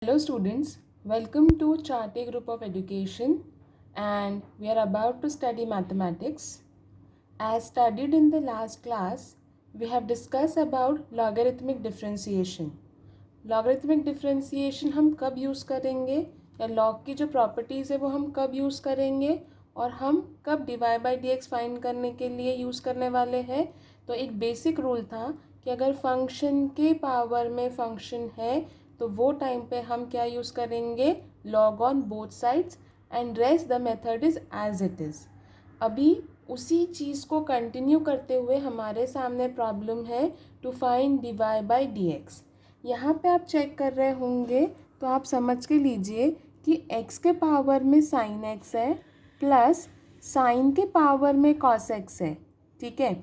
Hello students, welcome to Charty Group of Education and we are about to study mathematics. As studied in the last class, we have discussed about logarithmic differentiation. Logarithmic differentiation हम कब use करेंगे या log की जो properties है वो हम कब यूज़ करेंगे और हम कब dy by dx फाइंड करने के लिए यूज़ करने वाले हैं. तो एक बेसिक रूल था कि अगर फंक्शन के पावर में फंक्शन है तो वो टाइम पे हम क्या यूज़ करेंगे, log on both sides and rest the method is as it is. अभी उसी चीज़ को कंटिन्यू करते हुए हमारे सामने प्रॉब्लम है to find dy by dx. यहाँ पे आप चेक कर रहे होंगे तो आप समझ के लीजिए कि x के पावर में sin x है प्लस sin के पावर में cos x है. ठीक है,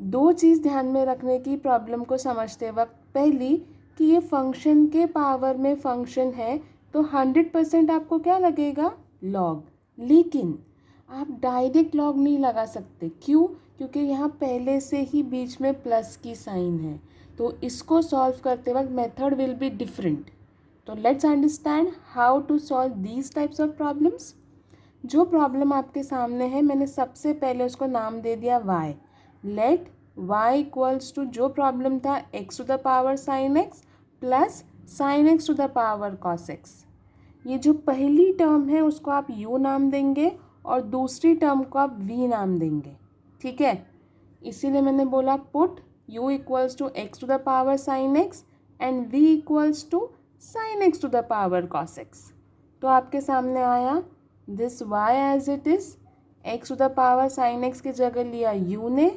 दो चीज़ ध्यान में रखने की प्रॉब्लम को समझते वक्त. पहली कि ये फंक्शन के पावर में फंक्शन है तो 100% आपको क्या लगेगा, लॉग. लेकिन आप डायरेक्ट लॉग नहीं लगा सकते. क्यों? क्योंकि यहाँ पहले से ही बीच में प्लस की साइन है. तो इसको सॉल्व करते वक्त मेथड विल बी डिफरेंट. तो let's understand how to solve these types of problems. जो प्रॉब्लम आपके सामने है मैंने सबसे पहले उसको नाम दे दिया y. Let y equals to जो प्रॉब्लम था x to the power sine x plus sine x to the power cos x. ये जो पहली टर्म है उसको आप u नाम देंगे और दूसरी टर्म को आप v नाम देंगे. ठीक है, इसीलिए मैंने बोला put u equals to x to the power sine x and v equals to sine x to the power cos x. तो आपके सामने आया this y as it is. x to the power sine x की जगह लिया u ने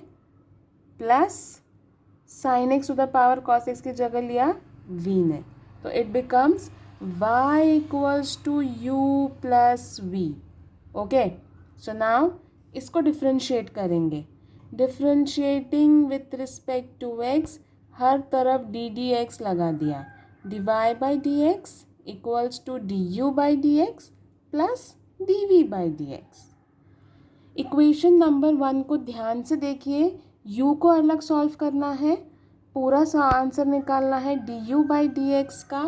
plus sine x to the power cos x की जगह लिया v ने. तो it becomes y equals to u plus v. Okay, so now इसको डिफ्रेंशिएट करेंगे. Differentiating with respect to x, हर तरफ डी डी एक्स लगा दिया. dy by d x equals to d u by d x plus d v by d x. Equation number 1 को ध्यान से देखिए. u को अलग सॉल्व करना है, पूरा सा आंसर निकालना है D u by d x का,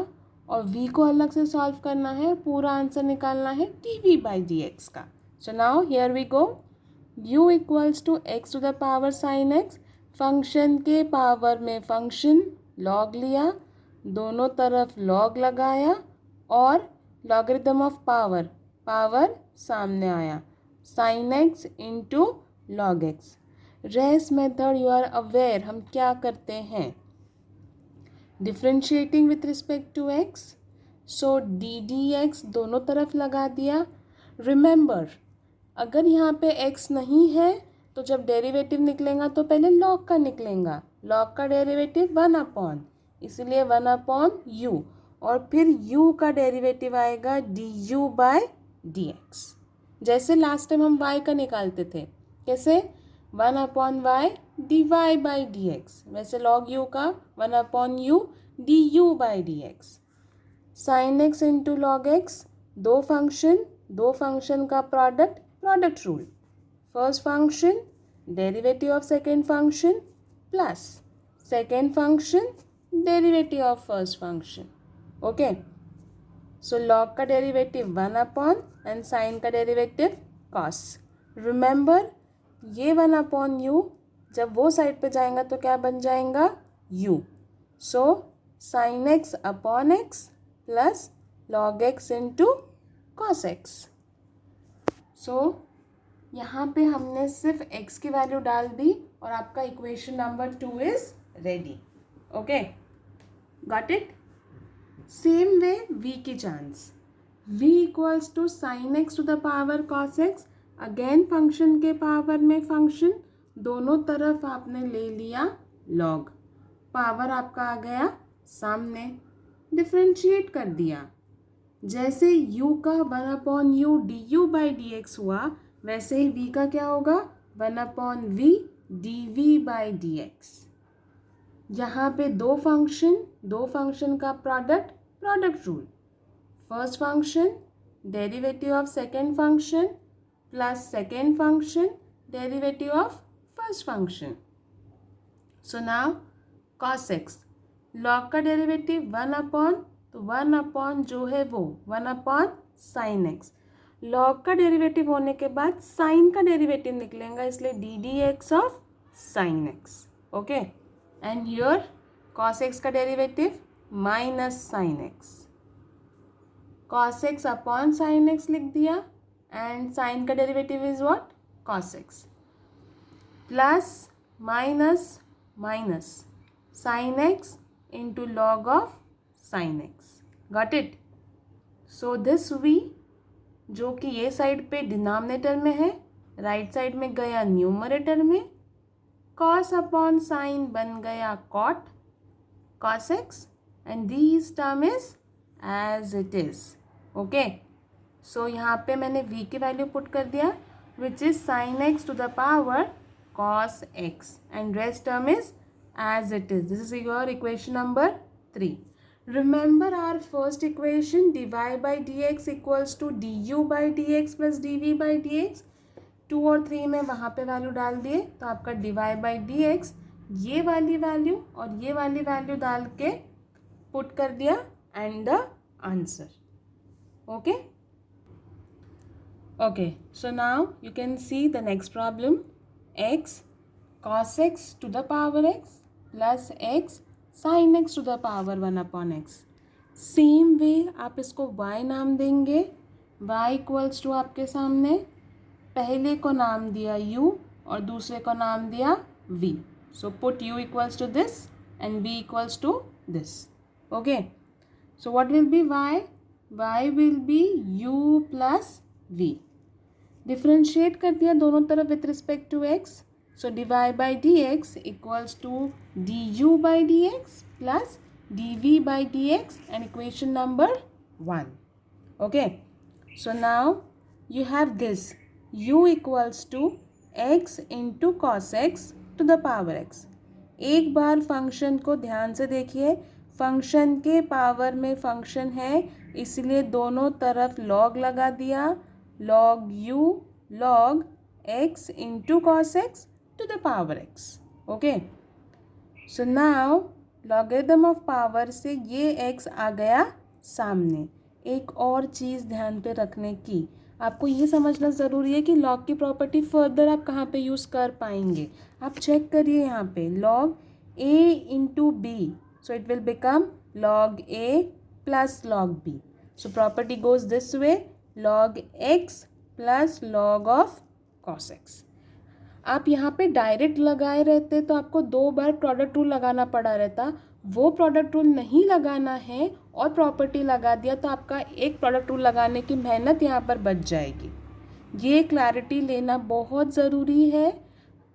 और v को अलग से सॉल्व करना है, पूरा आंसर निकालना है d v by d x का. So now here we go. u equals to x to the power sine x. Function के पावर में फंक्शन लॉग लिया, दोनों तरफ लॉग लगाया और लॉगरिथम ऑफ पावर, पावर सामने आया, sine x into log x. Rest method you are aware हम क्या करते हैं, differentiating with respect to x. So d d x दोनों तरफ लगा दिया. रिमेंबर, अगर यहाँ पे x नहीं है तो जब डेरिवेटिव निकलेगा तो पहले log का निकलेगा. log का डेरिवेटिव 1/, इसलिए 1/u, और फिर u का डेरिवेटिव आएगा D u by d x. जैसे लास्ट टाइम हम y का निकालते थे, कैसे 1/y dy by d x, वैसे log u का 1/u d u by d x. Sign x into log x, दो फंक्शन का product, product rule. First function derivative of second function plus second function derivative of first function. Okay, so log का derivative 1/ and sine का derivative cos. Remember, ये 1/u जब वो side पे जाएगा तो क्या बन जाएगा, u. So sine x upon x plus log x into cos x. So यहाँ पे हमने सिर्फ x की वैल्यू डाल दी और आपका equation number 2 is ready. Okay, got it. Same way v की chance, v equals to sine x to the power cos x. Again function के पावर में फंक्शन, दोनों तरफ आपने ले लिया लॉग, पावर आपका आ गया सामने, डिफ्रेंशिएट कर दिया. जैसे u का 1/u d u by d x हुआ, वैसे ही v का क्या होगा, 1/v d v by d x. यहाँ पे दो फंक्शन का product, product rule. First function derivative of second function plus second function derivative of first function. So now cos x, log का डेरिवेटिव 1/, तो 1 अपॉन जो है वो 1 अपॉन साइन एक्स। लॉग का डेरिवेटिव होने के बाद साइन का डेरिवेटिव निकलेगा, इसलिए d d x of sine x. Okay, and here cos x का derivative minus sine x, cos x upon sine x लिख दिया, एंड साइन का derivative is what, cos x, plus minus minus sine x into log of sine x. Got it? So this we जो कि ये side पे denominator में है, right side में गया न्यूमरेटर में, कॉस अपॉन साइन बन गया cot cos x, and this term is as it is. Okay, so यहाँ पे मैंने v की वैल्यू पुट कर दिया, which is sine x to the power cos x, and rest term is as it is. This is your equation number 3. Remember our first equation, dy by dx equals to du by dx plus dv by dx. 2 और 3 में वहाँ पे value डाल दिए तो आपका dy by dx ये वाली वैल्यू और ये वाली वैल्यू डाल के पुट कर दिया and the answer. Okay? Okay, so now you can see the next problem. X cos x to the power x plus x sin x to the power 1 upon x. Same way आप इसको y नाम देंगे. y equals to आपके सामने पहले को नाम दिया u और दूसरे को नाम दिया v. So put u equals to this and v equals to this. Okay, so what will be y? y will be u plus v. Differentiate कर दिया दोनों तरफ with respect to x. So dy by dx equals to du by dx plus dv by dx and equation number 1. Okay, so now you have this u equals to x into cos x to the power x. एक बार function को ध्यान से देखिए, function के power में function है इसलिए दोनों तरफ लॉग लगा दिया, log u log x into cos x to the power x. Okay, so now logarithm of power से ये x आ गया सामने. एक और चीज़ ध्यान पे रखने की, आपको ये समझना ज़रूरी है कि log की प्रॉपर्टी फर्दर आप कहाँ पे यूज़ कर पाएंगे. आप चेक करिए यहाँ पे log a into b, so it will become log a plus log b. So property goes this way, log x plus log of cos x. आप यहाँ पे डायरेक्ट लगाए रहते तो आपको 2 बार प्रोडक्ट रूल लगाना पड़ा रहता. वो प्रोडक्ट रूल नहीं लगाना है और प्रॉपर्टी लगा दिया तो आपका एक प्रोडक्ट रूल लगाने की मेहनत यहाँ पर बच जाएगी. ये क्लैरिटी लेना बहुत ज़रूरी है.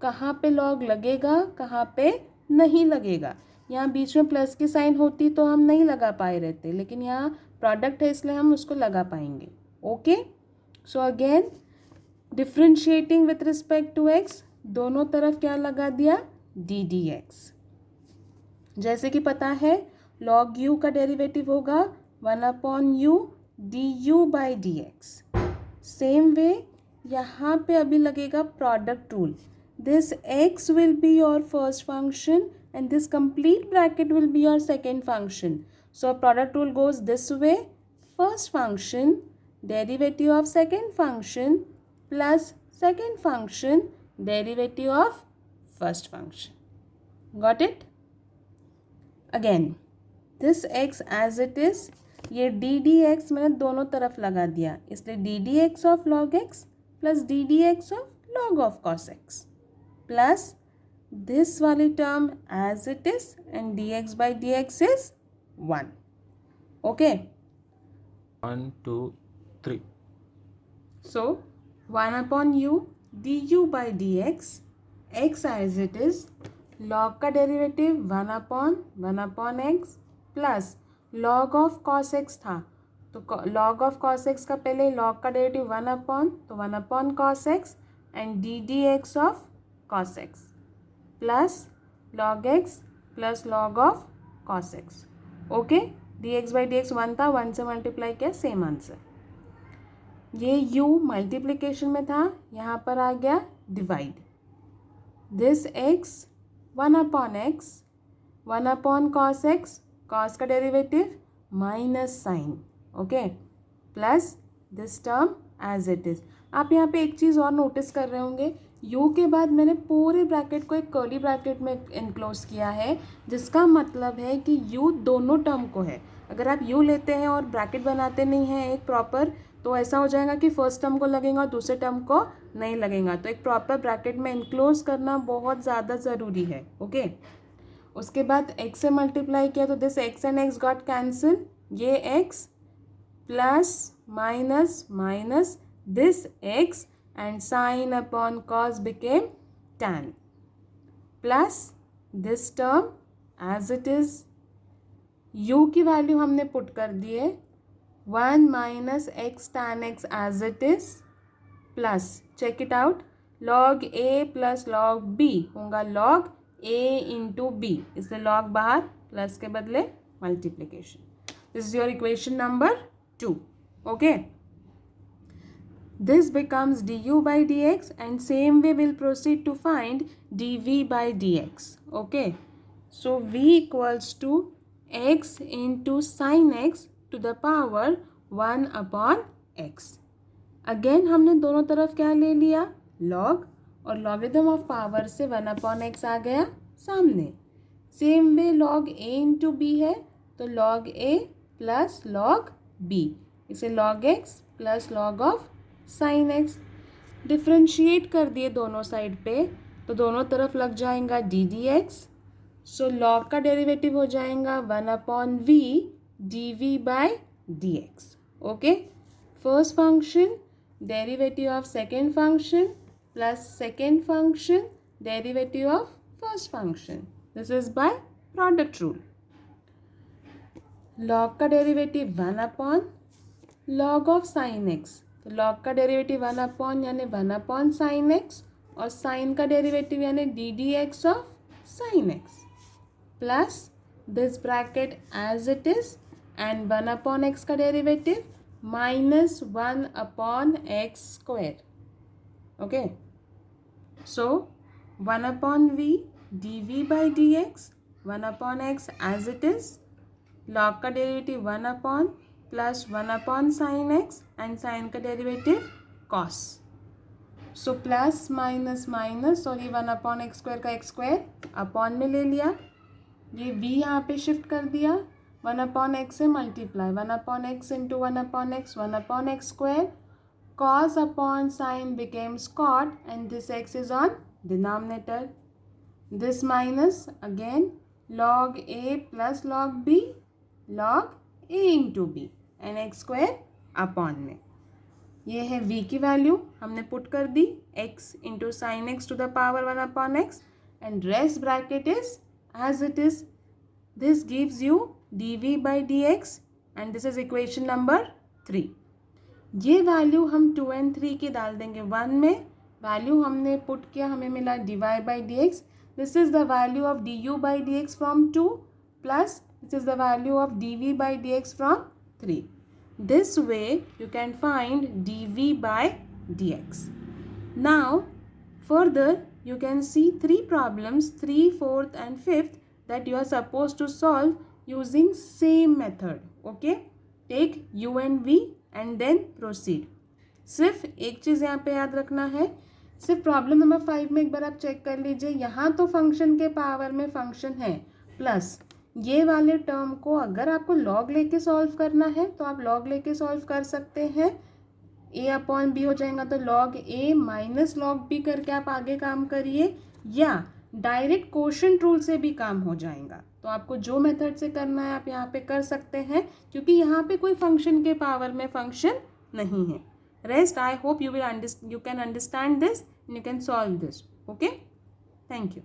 कहाँ पे लॉग लगेगा, कहाँ पे नहीं लगेगा. यहाँ बीच में प्लस की साइन होती तो हम नहीं लगा पाए रहते, लेकिन यहाँ प्रोडक्ट है इसलिए हम उसको लगा पाएंगे. Okay, so again differentiating with respect to x, दोनों तरफ क्या लगा दिया, डी डी एक्स. जैसे कि पता है लॉग यू का डेरिवेटिव होगा 1 upon u d u by d x. Same way यहाँ पे अभी लगेगा product rule. This x will be your first function and this complete bracket will be your second function. So product rule goes this way, first function derivative of second function plus second function derivative of first function. Got it? Again this x as it is, ये d d x मैंने दोनों तरफ लगा दिया इसलिए d d x of log x plus d d x of log of cos x plus this वाली term as it is and d x by d x is 1. Okay, 1 2 3. So 1 upon u d u by d x, x as it is, log का derivative 1 upon x plus log of cos x था तो log of cos x का पहले log का derivative 1 upon, तो 1 upon cos x and d d x of cos x plus log x plus log of cos x. Okay, dx by d x 1 था, 1 से multiply किया, same answer. ये u multiplication में था, यहाँ पर आ गया divide. This x 1 upon x, 1 upon cos x, cos का derivative minus sine, okay, plus this term as it is. आप यहाँ पे एक चीज़ और नोटिस कर रहे होंगे, u के बाद मैंने पूरे ब्रैकेट को एक कर्ली ब्रैकेट में इनक्लोज किया है, जिसका मतलब है कि u दोनों टर्म को है। अगर आप u लेते हैं और ब्रैकेट बनाते नहीं हैं एक प्रॉपर, तो ऐसा हो जाएगा कि फर्स्ट टर्म को लगेगा और दूसरे टर्म को नहीं लगेगा। तो एक प्रॉपर ब्रैकेट में इनक्लोज करना बहुत ज़्यादा ज़रूरी है, ओके। उसके बाद x से मल्टीप्लाई किया तो this x and x got cancel, ये x plus minus minus this x and sin upon cos became tan, plus this term as it is, u की वैल्यू हमने पुट कर दिए 1 minus x tan x as it is, plus check it out, log a plus log b होगा log a into b, इसलिए log बाहर plus के बदले multiplication. This is your equation number 2, okay. This becomes du by dx and same way we'll proceed to find dv by dx, okay. So v equals to x into sin x to the power 1 upon x. Again हमने दोनों तरफ क्या ले लिया, log, और logarithm of power से 1 upon x आ गया सामने। Same way log a into b है तो log a plus log b, इसे log x plus log of sine x. Differentiate कर दिए दोनों साइड पे तो दोनों तरफ लग जाएगा d d x. So log का डेरिवेटिव हो जाएगा 1 upon v d v by d x, okay. First function derivative of second function plus second function derivative of first function, this is by product rule. Log का derivative 1 upon log of sine x, तो log का derivative 1 upon यानी 1 upon sine x, और sine का derivative यानी d d x of sine x, plus this bracket as it is and 1 upon x का derivative minus 1 upon x square, okay. So 1 upon v d v by d x, 1 upon x as it is, log का derivative 1 upon plus 1 upon sine x and sine का derivative cos. So plus minus minus, और ये 1 upon x square का x square upon में ले लिया, ये v यहाँ पे शिफ्ट कर दिया, 1 अपॉन एक्स से multiply 1 upon x into 1 upon x, 1 upon x square, cos upon sine becomes cot and this x is on denominator, this minus again log a plus log b log a into B and x square upon में। ये है v की value हमने put कर दी, x into sine x to the power 1 upon x and rest bracket is as it is. This gives you dv by dx and this is equation number 3। ये value हम 2 and 3 की डाल देंगे 1 में, value हमने put किया, हमें मिला dy by dx, this is the value of du by dx from 2 plus this is the value of dv by dx from 3. This way you can find dv by dx. Now further you can see 3 problems, 3, 4th and 5th that you are supposed to solve using same method, okay. Take u and v and then proceed. सिर्फ एक चीज़ यहाँ पे याद रखना है, सिर्फ problem number 5 में एक बार आप चेक कर लीजिए, यहाँ तो फंक्शन के पावर में फंक्शन है प्लस ये वाले टर्म को अगर आपको लॉग लेके सॉल्व करना है तो आप लॉग लेके सॉल्व कर सकते हैं, a अपॉन बी हो जाएगा तो log a minus log B करके आप आगे काम करिए, या डायरेक्ट कोशेंट रूल से भी काम हो जाएगा। तो आपको जो मेथड से करना है आप यहाँ पे कर सकते हैं, क्योंकि यहाँ पे कोई फंक्शन के पावर में फंक्शन नहीं है। Rest I hope you can understand this and you can solve this, okay. Thank you.